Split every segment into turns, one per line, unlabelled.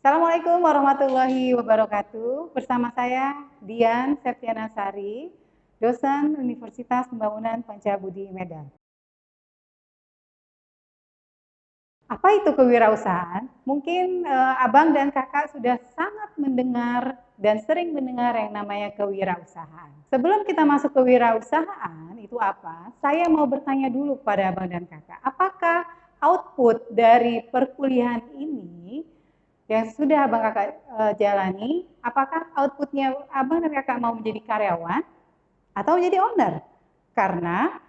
Assalamualaikum warahmatullahi wabarakatuh. Bersama saya Dian Septiana Sari, dosen Universitas Pembangunan Pancabudi Medan. Apa itu kewirausahaan? Mungkin abang dan kakak sudah sangat mendengar dan sering mendengar yang namanya kewirausahaan. Sebelum kita masuk ke wirausahaan, itu apa? Saya mau bertanya dulu kepada abang dan kakak, apakah output dari perkuliahan ini yang sudah abang kakak jalani, apakah outputnya abang dan kakak mau menjadi karyawan atau menjadi owner? Karena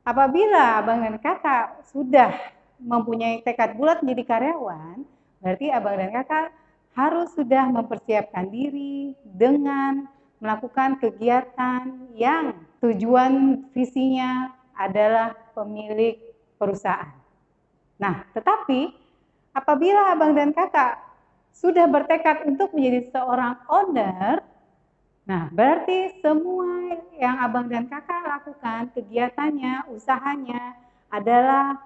apabila abang dan kakak sudah mempunyai tekad bulat menjadi karyawan, berarti abang dan kakak harus sudah mempersiapkan diri dengan melakukan kegiatan yang tujuan visinya adalah pemilik perusahaan. Nah, tetapi apabila abang dan kakak sudah bertekad untuk menjadi seorang owner, nah berarti semua yang abang dan kakak lakukan, kegiatannya, usahanya adalah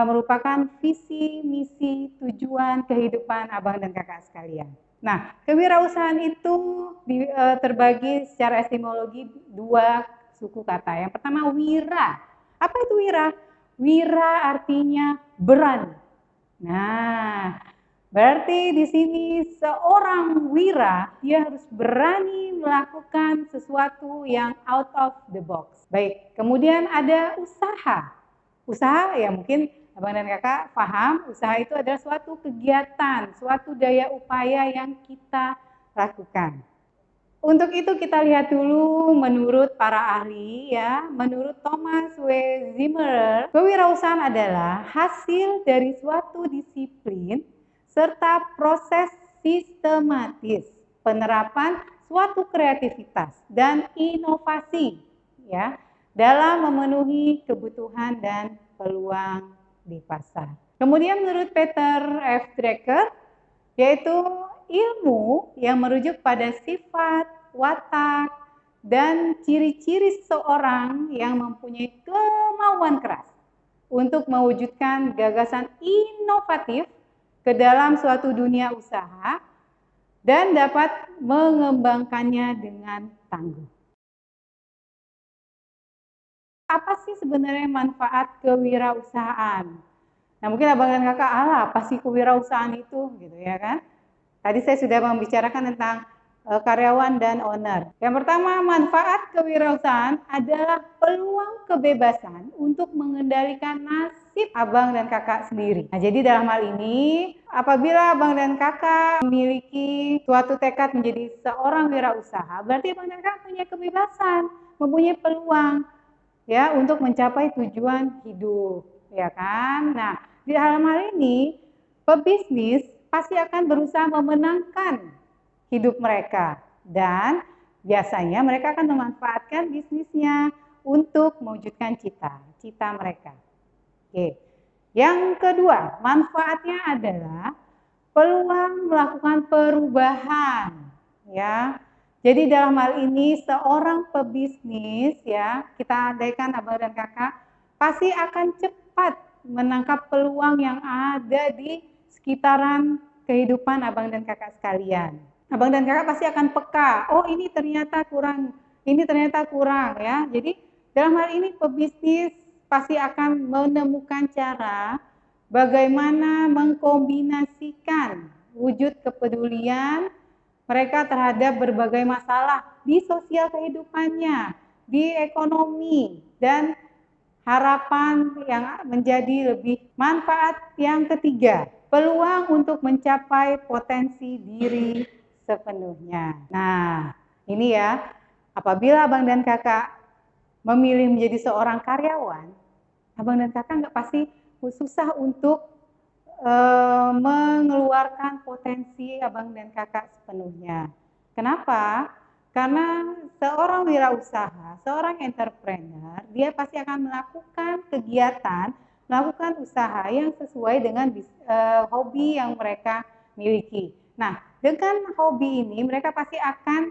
merupakan visi, misi, tujuan kehidupan abang dan kakak sekalian. Nah, kewirausahaan itu terbagi secara etimologi dua suku kata. Yang pertama wira. Apa itu wira? Wira artinya berani. Nah, berarti di sini seorang wira dia harus berani melakukan sesuatu yang out of the box. Baik, kemudian ada usaha. Usaha ya mungkin abang dan kakak paham, usaha itu adalah suatu kegiatan, suatu daya upaya yang kita lakukan. Untuk itu kita lihat dulu menurut para ahli ya, menurut Thomas W. Zimmerer, kewirausahaan adalah hasil dari suatu disiplin serta proses sistematis penerapan suatu kreativitas dan inovasi ya dalam memenuhi kebutuhan dan peluang di pasar. Kemudian menurut Peter F. Drucker, yaitu ilmu yang merujuk pada sifat, watak, dan ciri-ciri seseorang yang mempunyai kemauan keras untuk mewujudkan gagasan inovatif ke dalam suatu dunia usaha dan dapat mengembangkannya dengan tangguh. Apa sih sebenarnya manfaat kewirausahaan? Nah mungkin abang dan kakak, apa sih kewirausahaan itu gitu ya kan? Tadi saya sudah membicarakan tentang karyawan dan owner. Yang pertama, manfaat kewirausahaan adalah peluang kebebasan untuk mengendalikan nasib abang dan kakak sendiri. Nah, jadi dalam hal ini, apabila abang dan kakak memiliki suatu tekad menjadi seorang wirausaha, berarti abang dan kakak punya kebebasan, mempunyai peluang ya untuk mencapai tujuan hidup, ya kan? Nah, di dalam hal ini, pebisnis pasti akan berusaha memenangkan hidup mereka dan biasanya mereka akan memanfaatkan bisnisnya untuk mewujudkan cita mereka. Oke. Yang kedua, manfaatnya adalah peluang melakukan perubahan, ya. Jadi dalam hal ini seorang pebisnis ya, kita andaikan abang dan kakak pasti akan cepat menangkap peluang yang ada di sekitaran kehidupan abang dan kakak sekalian. Abang dan kakak pasti akan peka, oh ini ternyata kurang ya. Jadi dalam hal ini pebisnis pasti akan menemukan cara bagaimana mengkombinasikan wujud kepedulian mereka terhadap berbagai masalah di sosial kehidupannya, di ekonomi, dan harapan yang menjadi lebih manfaat yang ketiga, peluang untuk mencapai potensi diri sepenuhnya. Nah, ini ya, apabila abang dan kakak memilih menjadi seorang karyawan, abang dan kakak nggak pasti susah untuk mengeluarkan potensi abang dan kakak sepenuhnya. Kenapa? Karena seorang wirausaha, seorang entrepreneur, dia pasti akan melakukan kegiatan, melakukan usaha yang sesuai dengan hobi yang mereka miliki. Nah, dengan hobi ini mereka pasti akan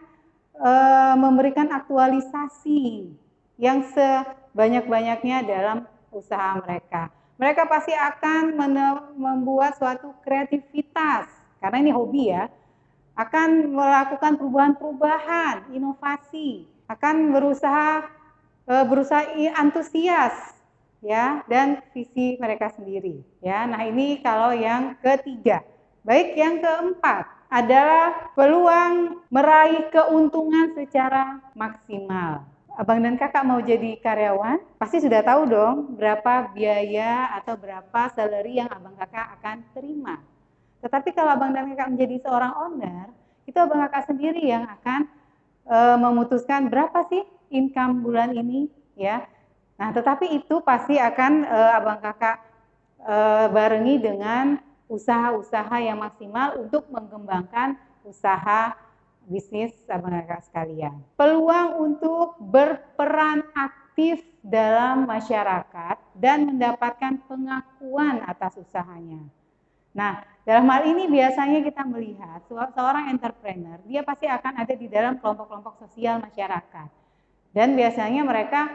memberikan aktualisasi yang sebanyak-banyaknya dalam usaha mereka. Mereka pasti akan membuat suatu kreativitas karena ini hobi ya, akan melakukan perubahan-perubahan, inovasi, akan berusaha antusias ya, dan visi mereka sendiri ya. Nah, ini kalau yang ketiga. Baik, yang keempat adalah peluang meraih keuntungan secara maksimal. Abang dan kakak mau jadi karyawan, pasti sudah tahu dong berapa biaya atau berapa salary yang abang kakak akan terima. Tetapi kalau abang dan kakak menjadi seorang owner, itu abang kakak sendiri yang akan memutuskan berapa sih income bulan ini ya. Nah, tetapi itu pasti akan abang kakak barengi dengan usaha-usaha yang maksimal untuk mengembangkan usaha bisnis abang kakak sekalian. Peluang untuk berperan aktif dalam masyarakat dan mendapatkan pengakuan atas usahanya. Nah, dalam hal ini biasanya kita melihat seorang entrepreneur, dia pasti akan ada di dalam kelompok-kelompok sosial masyarakat. Dan biasanya mereka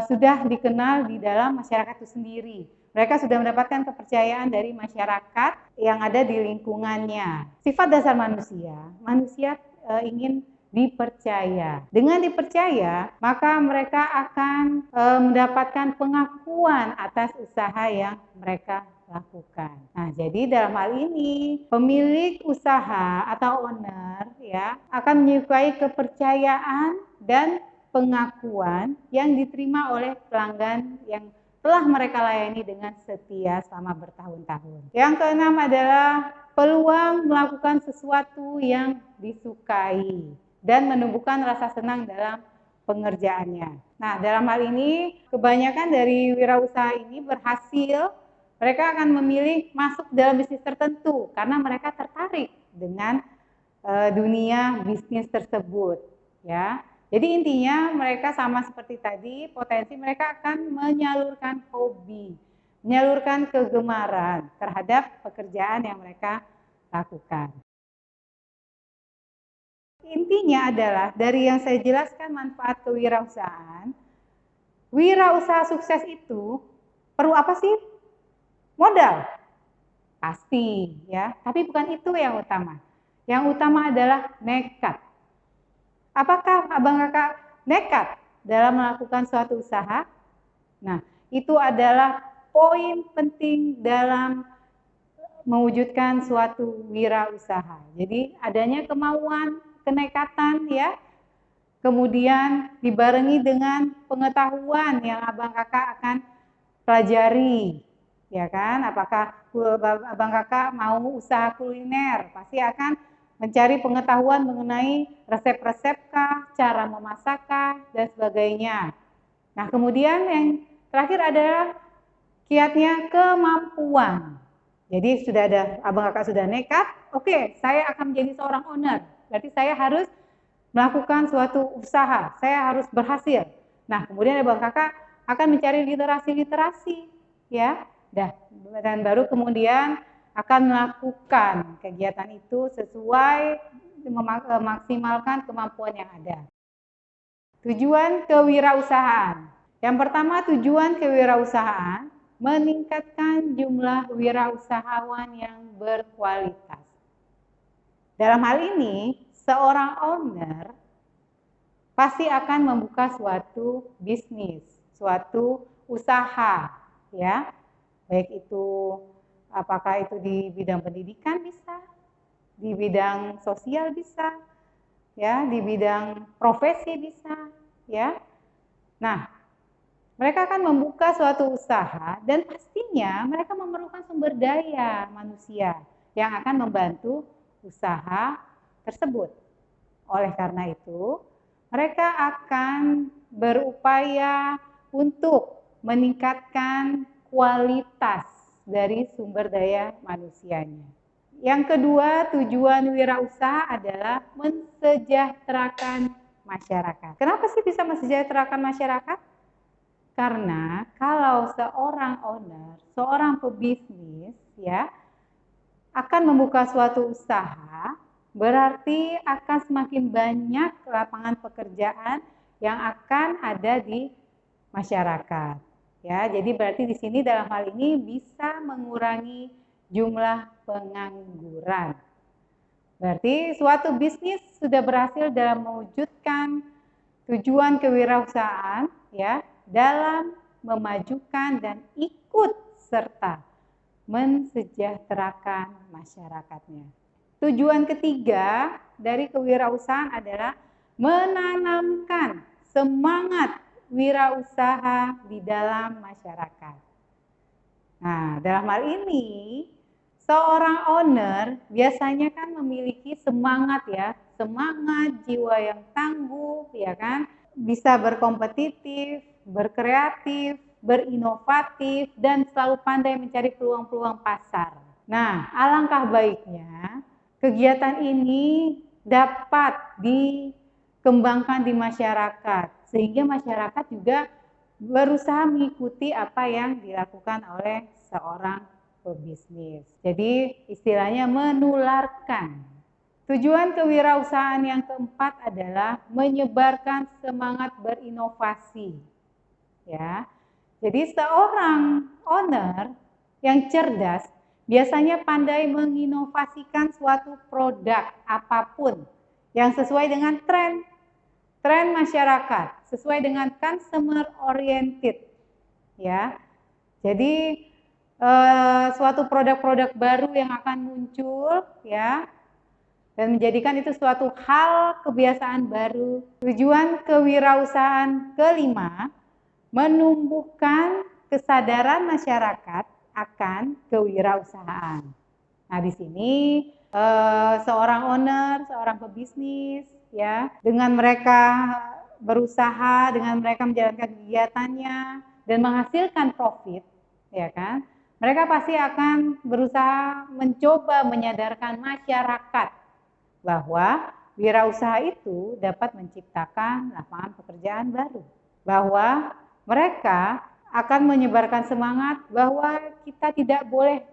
sudah dikenal di dalam masyarakat itu sendiri. Mereka sudah mendapatkan kepercayaan dari masyarakat yang ada di lingkungannya. Sifat dasar manusia, manusia ingin dipercaya. Dengan dipercaya, maka mereka akan mendapatkan pengakuan atas usaha yang mereka lakukan. Nah, jadi dalam hal ini pemilik usaha atau owner ya akan menyukai kepercayaan dan pengakuan yang diterima oleh pelanggan yang telah mereka layani dengan setia selama bertahun-tahun. Yang keenam adalah peluang melakukan sesuatu yang disukai dan menumbuhkan rasa senang dalam pengerjaannya. Nah, dalam hal ini kebanyakan dari wirausaha ini berhasil, mereka akan memilih masuk dalam bisnis tertentu karena mereka tertarik dengan dunia bisnis tersebut, ya. Jadi intinya mereka sama seperti tadi, potensi mereka akan menyalurkan hobi, menyalurkan kegemaran terhadap pekerjaan yang mereka lakukan. Intinya adalah dari yang saya jelaskan manfaat kewirausahaan, wirausaha sukses itu perlu apa sih? Modal. Pasti ya, tapi bukan itu yang utama. Yang utama adalah nekat. Apakah abang kakak nekat dalam melakukan suatu usaha? Nah, itu adalah poin penting dalam mewujudkan suatu wirausaha. Jadi adanya kemauan, kenekatan ya, kemudian dibarengi dengan pengetahuan yang abang kakak akan pelajari, ya kan? Apakah abang kakak mau usaha kuliner, pasti akan mencari pengetahuan mengenai resep-resep kah, cara memasak kah, dan sebagainya. Nah, kemudian yang terakhir adalah kiatnya kemampuan. Jadi sudah ada, abang kakak sudah nekat, oke, saya akan menjadi seorang owner. Berarti saya harus melakukan suatu usaha, saya harus berhasil. Nah, kemudian abang kakak akan mencari literasi-literasi, ya, dan baru kemudian akan melakukan kegiatan itu sesuai memaksimalkan kemampuan yang ada. Tujuan kewirausahaan. Yang pertama, tujuan kewirausahaan meningkatkan jumlah wirausahawan yang berkualitas. Dalam hal ini, seorang owner pasti akan membuka suatu bisnis, suatu usaha, ya. Baik itu apakah itu di bidang pendidikan bisa, di bidang sosial bisa, ya, di bidang profesi bisa, ya. Nah, mereka akan membuka suatu usaha dan pastinya mereka memerlukan sumber daya manusia yang akan membantu usaha tersebut. Oleh karena itu, mereka akan berupaya untuk meningkatkan kualitas dari sumber daya manusianya. Yang kedua, tujuan wirausaha adalah mensejahterakan masyarakat. Kenapa sih bisa mensejahterakan masyarakat? Karena kalau seorang owner, seorang pebisnis ya, akan membuka suatu usaha, berarti akan semakin banyak lapangan pekerjaan yang akan ada di masyarakat. Ya, jadi berarti di sini dalam hal ini bisa mengurangi jumlah pengangguran. Berarti suatu bisnis sudah berhasil dalam mewujudkan tujuan kewirausahaan ya, dalam memajukan dan ikut serta mensejahterakan masyarakatnya. Tujuan ketiga dari kewirausahaan adalah menanamkan semangat wirausaha di dalam masyarakat. Nah, dalam hal ini seorang owner biasanya kan memiliki semangat ya, semangat jiwa yang tangguh ya kan, bisa berkompetitif, berkreatif, berinovatif dan selalu pandai mencari peluang-peluang pasar. Nah, alangkah baiknya kegiatan ini dapat dikembangkan di masyarakat sehingga masyarakat juga berusaha mengikuti apa yang dilakukan oleh seorang pebisnis. Jadi istilahnya menularkan. Tujuan kewirausahaan yang keempat adalah menyebarkan semangat berinovasi. Ya. Jadi seorang owner yang cerdas biasanya pandai menginovasikan suatu produk apapun yang sesuai dengan tren masyarakat, sesuai dengan consumer oriented. Ya. Jadi suatu produk-produk baru yang akan muncul ya, dan menjadikan itu suatu hal kebiasaan baru. Tujuan kewirausahaan kelima, menumbuhkan kesadaran masyarakat akan kewirausahaan. Nah, di sini seorang owner, seorang pebisnis ya, dengan mereka berusaha, dengan mereka menjalankan kegiatannya dan menghasilkan profit, ya kan? Mereka pasti akan berusaha mencoba menyadarkan masyarakat bahwa wirausaha itu dapat menciptakan lapangan pekerjaan baru. Bahwa mereka akan menyebarkan semangat bahwa kita tidak boleh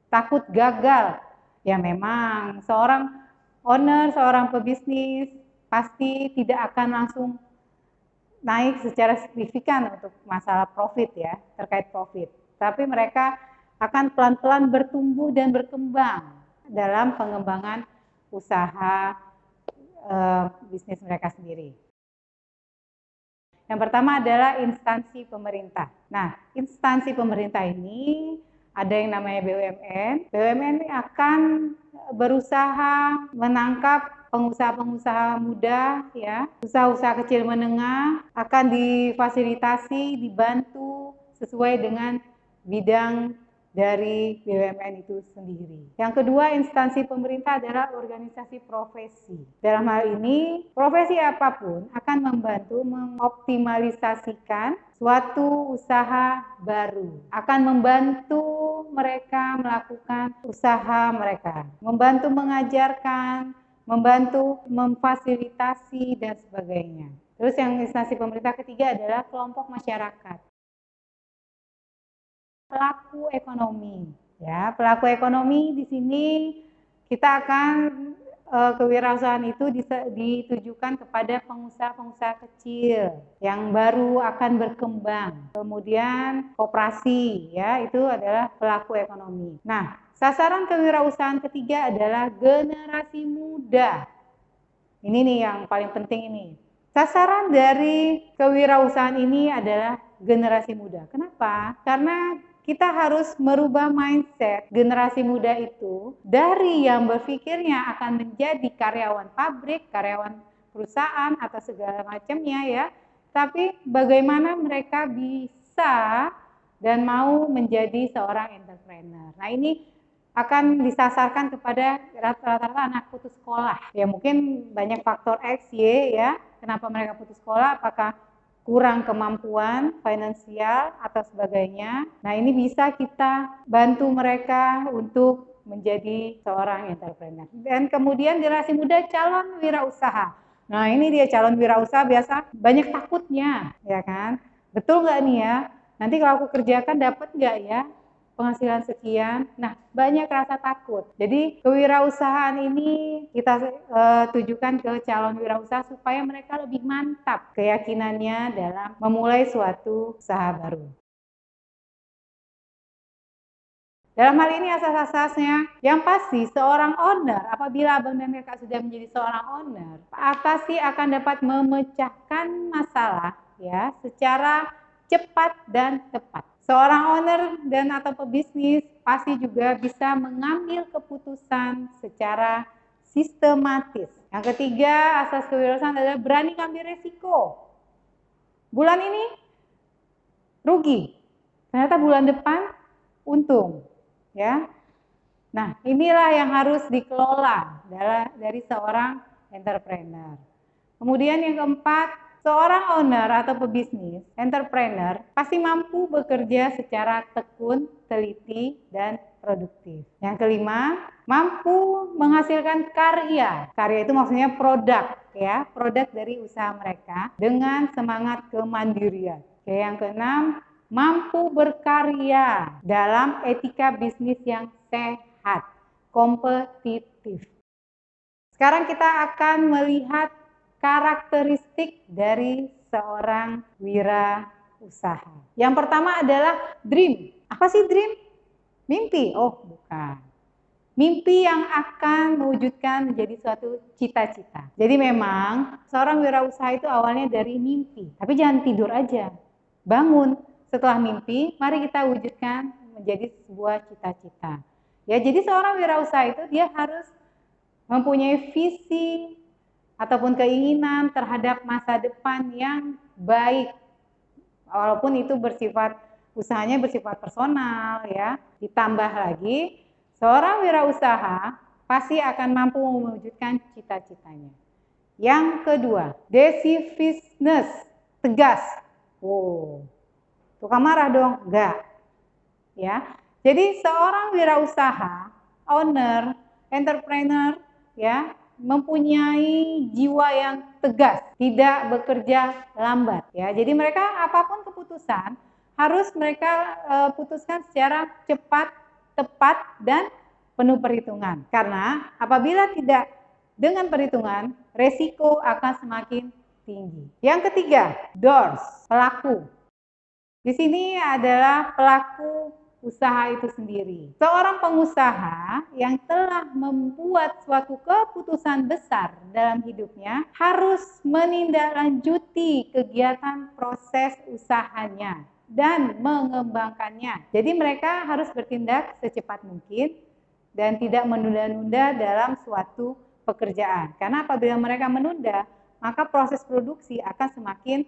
takut gagal. Ya memang seorang owner, seorang pebisnis pasti tidak akan langsung naik secara signifikan untuk masalah profit ya, terkait profit. Tapi mereka akan pelan-pelan bertumbuh dan berkembang dalam pengembangan usaha bisnis mereka sendiri. Yang pertama adalah instansi pemerintah. Nah, instansi pemerintah ini ada yang namanya BUMN. BUMN ini akan berusaha menangkap pengusaha-pengusaha muda ya, usaha-usaha kecil menengah akan difasilitasi, dibantu sesuai dengan bidang dari BUMN itu sendiri. Yang kedua, instansi pemerintah adalah organisasi profesi. Dalam hal ini, profesi apapun akan membantu mengoptimalisasikan suatu usaha baru, akan membantu mereka melakukan usaha mereka, membantu mengajarkan, membantu memfasilitasi dan sebagainya. Terus yang instansi pemerintah ketiga adalah kelompok masyarakat. Pelaku ekonomi, ya pelaku ekonomi di sini kita akan kewirausahaan itu ditujukan kepada pengusaha-pengusaha kecil yang baru akan berkembang. Kemudian koperasi, ya itu adalah pelaku ekonomi. Nah, sasaran kewirausahaan ketiga adalah generasi muda. Ini nih yang paling penting ini. Sasaran dari kewirausahaan ini adalah generasi muda. Kenapa? Karena kita harus merubah mindset generasi muda itu dari yang berpikirnya akan menjadi karyawan pabrik, karyawan perusahaan atau segala macamnya ya. Tapi bagaimana mereka bisa dan mau menjadi seorang entrepreneur. Nah, ini akan disasarkan kepada rata-rata anak putus sekolah. Ya mungkin banyak faktor X, Y ya. Kenapa mereka putus sekolah? Apakah kurang kemampuan finansial atau sebagainya. Nah, ini bisa kita bantu mereka untuk menjadi seorang entrepreneur. Dan kemudian generasi muda calon wirausaha. Nah, ini dia calon wirausaha biasa banyak takutnya, ya kan? Betul nggak nih ya? Nanti kalau aku kerjakan dapat nggak ya penghasilan sekian? Nah, banyak rasa takut. Jadi kewirausahaan ini kita tujukan ke calon wirausaha supaya mereka lebih mantap keyakinannya dalam memulai suatu usaha baru. Dalam hal ini asas-asasnya, yang pasti seorang owner, apabila abang dan kakak sudah menjadi seorang owner, pasti akan dapat memecahkan masalah ya secara cepat dan tepat. Seorang owner dan atau pebisnis pasti juga bisa mengambil keputusan secara sistematis. Yang ketiga, asas kewirausahaan adalah berani ambil resiko. Bulan ini rugi, ternyata bulan depan untung. Ya, nah inilah yang harus dikelola dari seorang entrepreneur. Kemudian yang keempat, seorang owner atau pebisnis, entrepreneur, pasti mampu bekerja secara tekun, teliti, dan produktif. Yang kelima, mampu menghasilkan karya. Karya itu maksudnya produk, ya, produk dari usaha mereka dengan semangat kemandirian. Oke, yang keenam, mampu berkarya dalam etika bisnis yang sehat, kompetitif. Sekarang kita akan melihat karakteristik dari seorang wirausaha. Yang pertama adalah dream. Apa sih dream? Mimpi. Oh, bukan. Mimpi yang akan mewujudkan menjadi suatu cita-cita. Jadi memang seorang wirausaha itu awalnya dari mimpi. Tapi jangan tidur aja. Bangun. Setelah mimpi, mari kita wujudkan menjadi sebuah cita-cita. Ya, jadi seorang wirausaha itu dia harus mempunyai visi ataupun keinginan terhadap masa depan yang baik. Walaupun itu usahanya bersifat personal ya. Ditambah lagi, seorang wirausaha pasti akan mampu mewujudkan cita-citanya. Yang kedua, decisiveness, tegas. Oh, tukang marah dong? Enggak. Ya. Jadi seorang wirausaha, owner, entrepreneur ya, mempunyai jiwa yang tegas, tidak bekerja lambat ya. Jadi mereka apapun keputusan harus mereka putuskan secara cepat, tepat dan penuh perhitungan. Karena apabila tidak dengan perhitungan, resiko akan semakin tinggi. Yang ketiga, doors, pelaku. Di sini adalah pelaku usaha itu sendiri. Seorang pengusaha yang telah membuat suatu keputusan besar dalam hidupnya harus menindaklanjuti kegiatan proses usahanya dan mengembangkannya. Jadi mereka harus bertindak secepat mungkin dan tidak menunda-nunda dalam suatu pekerjaan. Karena apabila mereka menunda, maka proses produksi akan semakin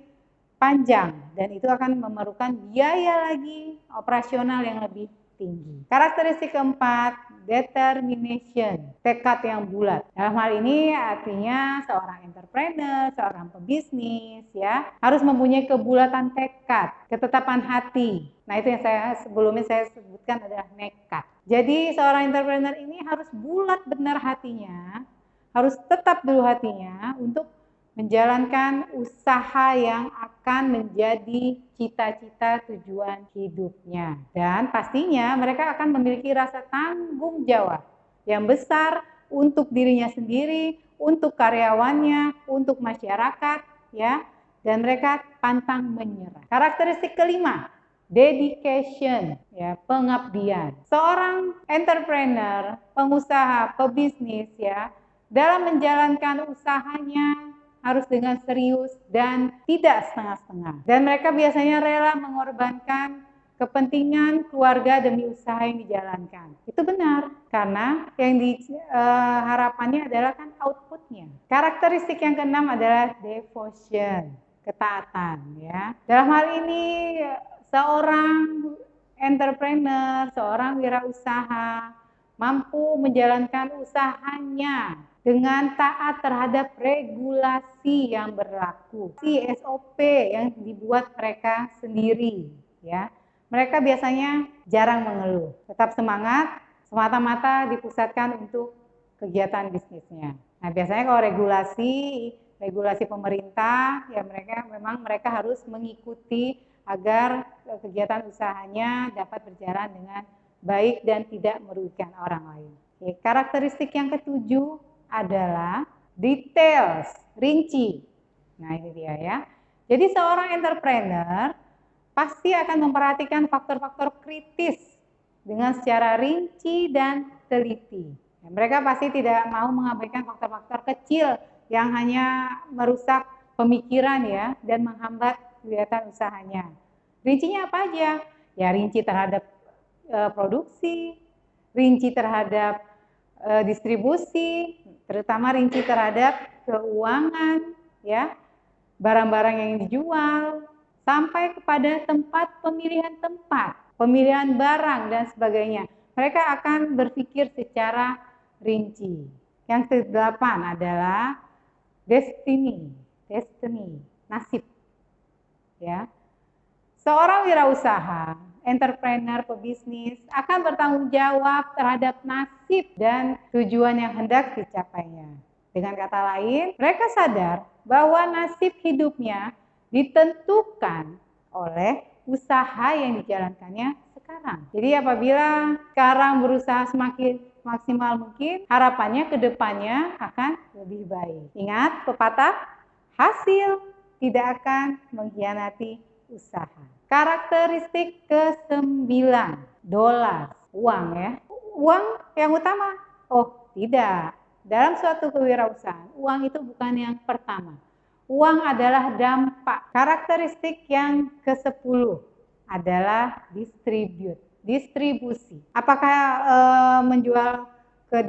panjang dan itu akan memerlukan biaya lagi operasional yang lebih tinggi. Karakteristik keempat, determination, tekad yang bulat. Dalam hal ini artinya seorang entrepreneur, seorang pebisnis ya, harus mempunyai kebulatan tekad, ketetapan hati. Nah, itu yang sebelumnya saya sebutkan adalah nekat. Jadi seorang entrepreneur ini harus bulat benar hatinya, harus tetap dulu hatinya untuk menjalankan usaha yang akan menjadi cita-cita tujuan hidupnya. Dan pastinya mereka akan memiliki rasa tanggung jawab yang besar untuk dirinya sendiri, untuk karyawannya, untuk masyarakat, ya. Dan mereka pantang menyerah. Karakteristik kelima, dedication, ya, pengabdian. Seorang entrepreneur, pengusaha, pebisnis, ya, dalam menjalankan usahanya harus dengan serius dan tidak setengah-setengah. Dan mereka biasanya rela mengorbankan kepentingan keluarga demi usaha yang dijalankan. Itu benar, karena yang harapannya adalah kan outputnya. Karakteristik yang keenam adalah devotion, ketaatan. Ya. Dalam hal ini, seorang entrepreneur, seorang wirausaha mampu menjalankan usahanya dengan taat terhadap regulasi yang berlaku, SOP yang dibuat mereka sendiri, ya. Mereka biasanya jarang mengeluh, tetap semangat, semata-mata dipusatkan untuk kegiatan bisnisnya. Nah, biasanya kalau regulasi pemerintah, ya mereka harus mengikuti agar kegiatan usahanya dapat berjalan dengan baik dan tidak merugikan orang lain. Oke, karakteristik yang ketujuh adalah details, rinci. Nah, ini dia ya. Jadi seorang entrepreneur pasti akan memperhatikan faktor-faktor kritis dengan secara rinci dan teliti. Mereka pasti tidak mau mengabaikan faktor-faktor kecil yang hanya merusak pemikiran ya dan menghambat kegiatan usahanya. Rincinya apa aja? Ya rinci terhadap produksi, rinci terhadap distribusi, terutama rinci terhadap keuangan, ya, barang-barang yang dijual, sampai kepada tempat, pemilihan barang dan sebagainya. Mereka akan berpikir secara rinci. Yang ke-8 adalah destiny, nasib. Ya. Seorang wirausaha, entrepreneur, pebisnis akan bertanggung jawab terhadap nasib dan tujuan yang hendak dicapainya. Dengan kata lain, mereka sadar bahwa nasib hidupnya ditentukan oleh usaha yang dijalankannya sekarang. Jadi apabila sekarang berusaha semakin maksimal mungkin, harapannya ke depannya akan lebih baik. Ingat pepatah, hasil tidak akan mengkhianati usaha. Karakteristik ke-9, dolar, uang ya. Uang yang utama? Oh, tidak. Dalam suatu kewirausahaan, uang itu bukan yang pertama. Uang adalah dampak. Karakteristik yang ke-10 adalah distribusi. Apakah menjual ke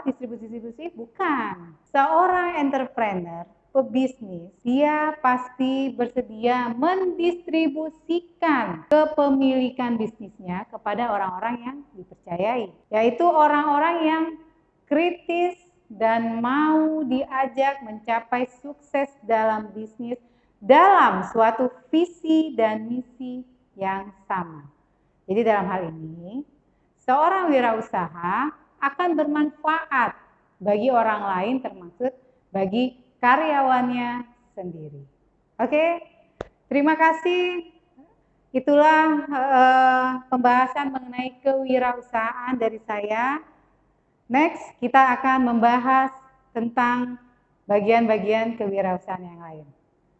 distribusi? Bukan. Seorang entrepreneur, pebisnis, dia pasti bersedia mendistribusikan kepemilikan bisnisnya kepada orang-orang yang dipercayai, yaitu orang-orang yang kritis dan mau diajak mencapai sukses dalam bisnis dalam suatu visi dan misi yang sama. Jadi dalam hal ini, seorang wirausaha akan bermanfaat bagi orang lain termasuk bagi karyawannya sendiri. Oke, terima kasih. Itulah pembahasan mengenai kewirausahaan dari saya. Next, kita akan membahas tentang bagian-bagian kewirausahaan yang lain.